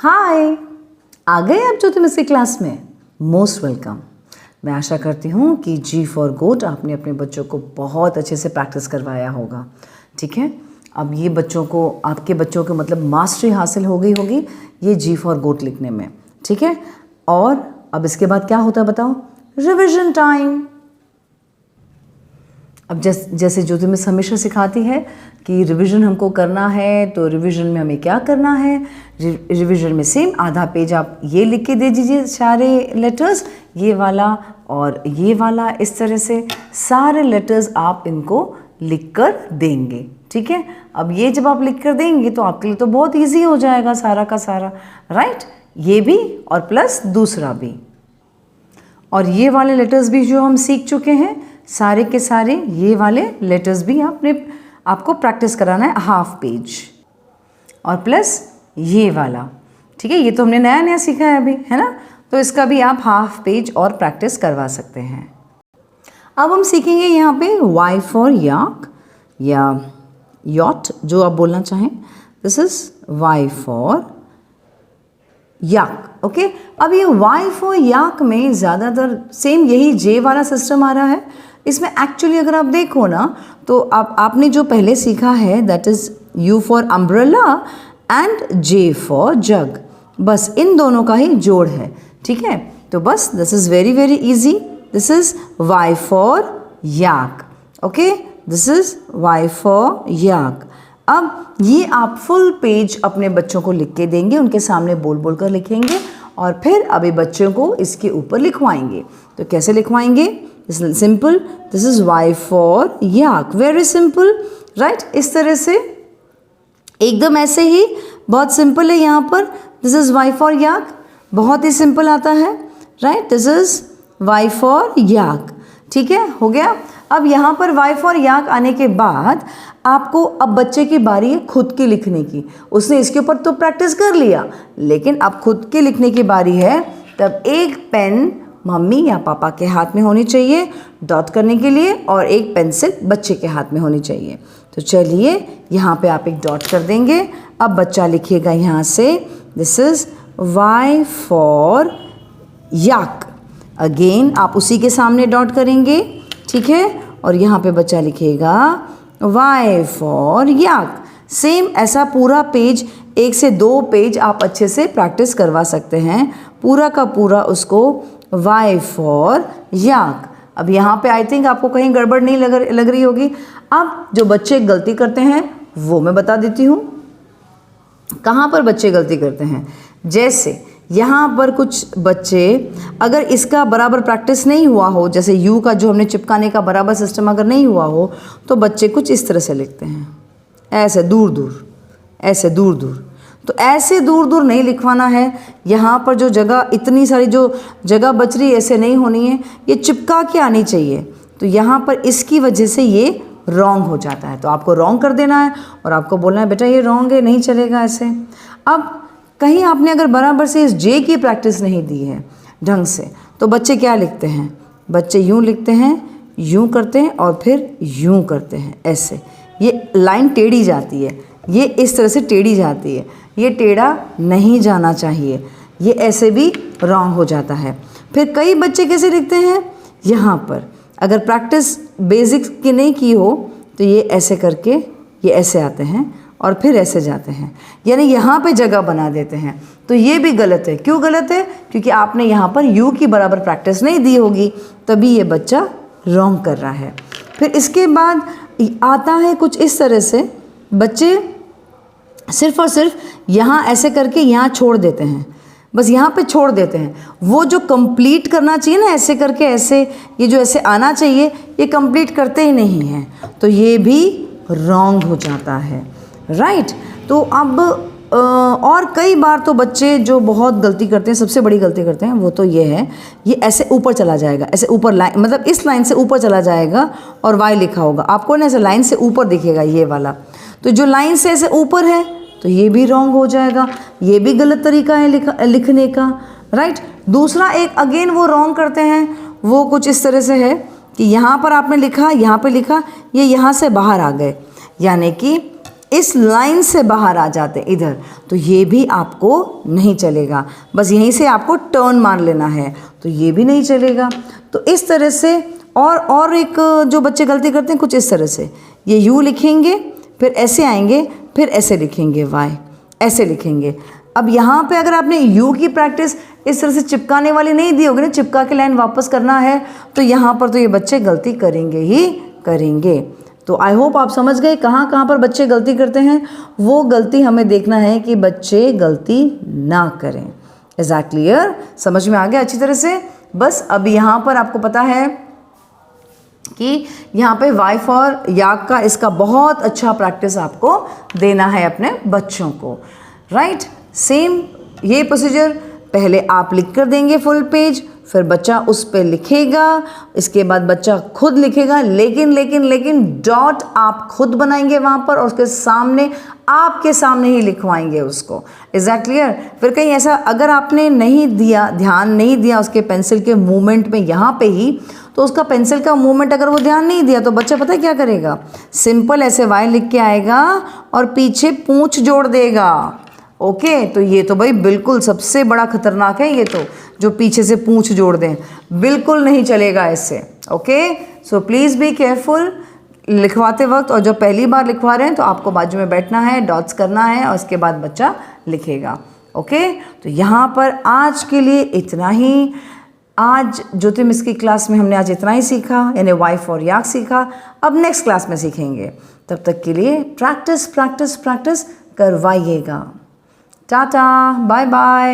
हाय, आ गए आप ज्योतिर्मय क्लास में। Most welcome. मैं आशा करती हूँ कि जी फॉर गोट आपने अपने बच्चों को बहुत अच्छे से प्रैक्टिस करवाया होगा। ठीक है, अब ये बच्चों को, आपके बच्चों को मतलब मास्टरी हासिल हो गई होगी ये जी फॉर गोट लिखने में। ठीक है, और अब इसके बाद क्या होता है बताओ? Revision time. अब जैसे ज्योतिर्मय हमेशा सिखाती है कि रिवीजन हमको करना है, तो रिवीजन में हमें क्या करना है? रिवीजन में सेम आधा पेज आप ये लिख के दे दीजिए, सारे लेटर्स, ये वाला और ये वाला, इस तरह से सारे लेटर्स आप इनको लिख कर देंगे। ठीक है, अब ये जब आप लिख कर देंगे तो आपके लिए तो बहुत ईजी हो जाएगा सारा का सारा, राइट? ये भी और प्लस दूसरा भी, और ये वाले लेटर्स भी जो हम सीख चुके हैं सारे के सारे, ये वाले लेटर्स भी आपको प्रैक्टिस कराना है हाफ पेज, और प्लस ये वाला। ठीक है, ये तो हमने नया नया सीखा है अभी, है ना? तो इसका भी आप हाफ पेज और प्रैक्टिस करवा सकते हैं। अब हम सीखेंगे यहाँ पे वाई फॉर याक या यॉट, जो आप बोलना चाहें। This is Y for yak. Okay, अब ये वाई फॉर याक में ज़्यादातर सेम यही जे वाला सिस्टम आ रहा है। इसमें एक्चुअली अगर आप देखो ना, तो आपने जो पहले सीखा है that is you for umbrella and J for jug, बस इन दोनों का ही जोड़ है। ठीक है, तो बस this is very very easy. This is why for yak. Okay, this is why for याक। अब ये आप फुल पेज अपने बच्चों को लिख के देंगे, उनके सामने बोल बोल कर लिखेंगे, और फिर अभी बच्चों को इसके ऊपर लिखवाएंगे। तो कैसे लिखवाएंगे? Simple, this is Y for yak, very simple, right? इस तरह से एकदम ऐसे ही, बहुत सिंपल है यहाँ पर। This is Y for yak, बहुत ही सिंपल आता है, right? This is Y for yak. ठीक है, हो गया। अब यहाँ पर वाई फॉर याक आने के बाद आपको अब बच्चे की बारी है खुद के लिखने की। उसने इसके ऊपर तो प्रैक्टिस कर लिया, लेकिन अब खुद के लिखने की बारी है। तब एक पेन मम्मी या पापा के हाथ में होनी चाहिए डॉट करने के लिए, और एक पेंसिल बच्चे के हाथ में होनी चाहिए। तो चलिए यहाँ पे आप एक डॉट कर देंगे। अब बच्चा लिखिएगा यहाँ से, this is Y for yak. Again आप उसी के सामने डॉट करेंगे, ठीक है, और यहाँ पे बच्चा लिखेगा वाई फॉर याक। सेम ऐसा पूरा पेज, 1 से 2 पेज आप अच्छे से प्रैक्टिस करवा सकते हैं, पूरा का पूरा उसको वाई फॉर याक। अब यहाँ पे आई थिंक आपको कहीं गड़बड़ नहीं लग रही होगी। अब जो बच्चे गलती करते हैं वो मैं बता देती हूँ कहाँ पर बच्चे गलती करते हैं। जैसे यहाँ पर कुछ बच्चे, अगर इसका बराबर प्रैक्टिस नहीं हुआ हो, जैसे यू का जो हमने चिपकाने का बराबर सिस्टम अगर नहीं हुआ हो, तो बच्चे कुछ इस तरह से लिखते हैं, ऐसे दूर दूर, ऐसे दूर दूर। तो ऐसे दूर दूर नहीं लिखवाना है। यहाँ पर जो जगह, इतनी सारी जो जगह बच रही है, ऐसे नहीं होनी है, ये चिपका के आनी चाहिए। तो यहाँ पर इसकी वजह से ये रॉन्ग हो जाता है, तो आपको रॉन्ग कर देना है और आपको बोलना है बेटा ये रॉन्ग है, नहीं चलेगा ऐसे। अब कहीं आपने अगर बराबर से इस जे की प्रैक्टिस नहीं दी है ढंग से, तो बच्चे क्या लिखते हैं? बच्चे यूँ लिखते हैं, यूँ करते हैं और फिर यूँ करते हैं, ऐसे। ये लाइन टेढ़ी जाती है, ये इस तरह से टेढ़ी जाती है, ये टेढ़ा नहीं जाना चाहिए, ये ऐसे भी रॉन्ग हो जाता है। फिर कई बच्चे कैसे लिखते हैं? यहाँ पर अगर प्रैक्टिस बेसिक की नहीं की हो तो ये ऐसे करके ये ऐसे आते हैं और फिर ऐसे जाते हैं, यानी यहाँ पे जगह बना देते हैं। तो ये भी गलत है। क्यों गलत है? क्योंकि आपने यहाँ पर यू की बराबर प्रैक्टिस नहीं दी होगी, तभी ये बच्चा रॉन्ग कर रहा है। फिर इसके बाद आता है कुछ इस तरह से, बच्चे सिर्फ और सिर्फ यहाँ ऐसे करके यहाँ छोड़ देते हैं, बस यहाँ पे छोड़ देते हैं। वो जो कंप्लीट करना चाहिए ना, ऐसे करके ऐसे, ये जो ऐसे आना चाहिए, ये कंप्लीट करते ही नहीं हैं, तो ये भी रॉन्ग हो जाता है, राइट? तो अब और कई बार तो बच्चे जो बहुत गलती करते हैं, सबसे बड़ी गलती करते हैं, वो तो ये है, ये ऐसे ऊपर चला जाएगा, ऐसे ऊपर लाइन, मतलब इस लाइन से ऊपर चला जाएगा और वाई लिखा होगा, आपको ना ऐसे लाइन से ऊपर दिखेगा ये वाला। तो जो लाइन से ऐसे ऊपर है तो ये भी रॉन्ग हो जाएगा, ये भी गलत तरीका है लिखने का, राइट? दूसरा एक अगेन वो रॉन्ग करते हैं, वो कुछ इस तरह से है कि यहाँ पर आपने लिखा, यहाँ पे लिखा, ये यहाँ से बाहर आ गए, यानी कि इस लाइन से बाहर आ जाते हैं इधर, तो ये भी आपको नहीं चलेगा। बस यहीं से आपको टर्न मार लेना है, तो ये भी नहीं चलेगा। तो इस तरह से और एक जो बच्चे गलती करते हैं कुछ इस तरह से, ये यू लिखेंगे, फिर ऐसे आएंगे, फिर ऐसे लिखेंगे वाई, ऐसे लिखेंगे। अब यहाँ पे अगर आपने यू की प्रैक्टिस इस तरह से चिपकाने वाली नहीं दी होगी ना, चिपका के लाइन वापस करना है, तो यहाँ पर तो ये बच्चे गलती करेंगे ही करेंगे। तो आई होप आप समझ गए कहाँ कहाँ पर बच्चे गलती करते हैं। वो गलती हमें देखना है कि बच्चे गलती ना करें। Is that clear? समझ में आ गया अच्छी तरह से? बस अब यहाँ पर आपको पता है कि यहाँ पे वाई फॉर याक का इसका बहुत अच्छा प्रैक्टिस आपको देना है अपने बच्चों को, राइट? सेम ये प्रोसीजर पहले आप लिख कर देंगे फुल पेज, फिर बच्चा उस पे लिखेगा, इसके बाद बच्चा खुद लिखेगा, लेकिन डॉट आप खुद बनाएंगे वहाँ पर और उसके सामने आपके सामने ही लिखवाएंगे उसको। Is that clear? फिर कहीं ऐसा अगर आपने नहीं दिया, ध्यान नहीं दिया उसके पेंसिल के मूवमेंट में यहाँ पे ही, तो उसका पेंसिल का मूवमेंट अगर वो ध्यान नहीं दिया तो बच्चा पता है क्या करेगा? सिंपल ऐसे वाई लिख के आएगा और पीछे पूंछ जोड़ देगा। ओके, तो ये तो भाई बिल्कुल सबसे बड़ा खतरनाक है, ये तो जो पीछे से पूंछ जोड़ दें, बिल्कुल नहीं चलेगा इससे। Okay, so please be careful लिखवाते वक्त, और जब पहली बार लिखवा रहे हैं तो आपको बाजू में बैठना है, डॉट्स करना है और उसके बाद बच्चा लिखेगा। ओके, तो यहाँ पर आज के लिए इतना ही। आज ज्योति मिस की क्लास में हमने आज इतना ही सीखा, यानी वाई फॉर याक सीखा। अब नेक्स्ट क्लास में सीखेंगे, तब तक के लिए प्रैक्टिस प्रैक्टिस प्रैक्टिस करवाइएगा। Tata, bye bye.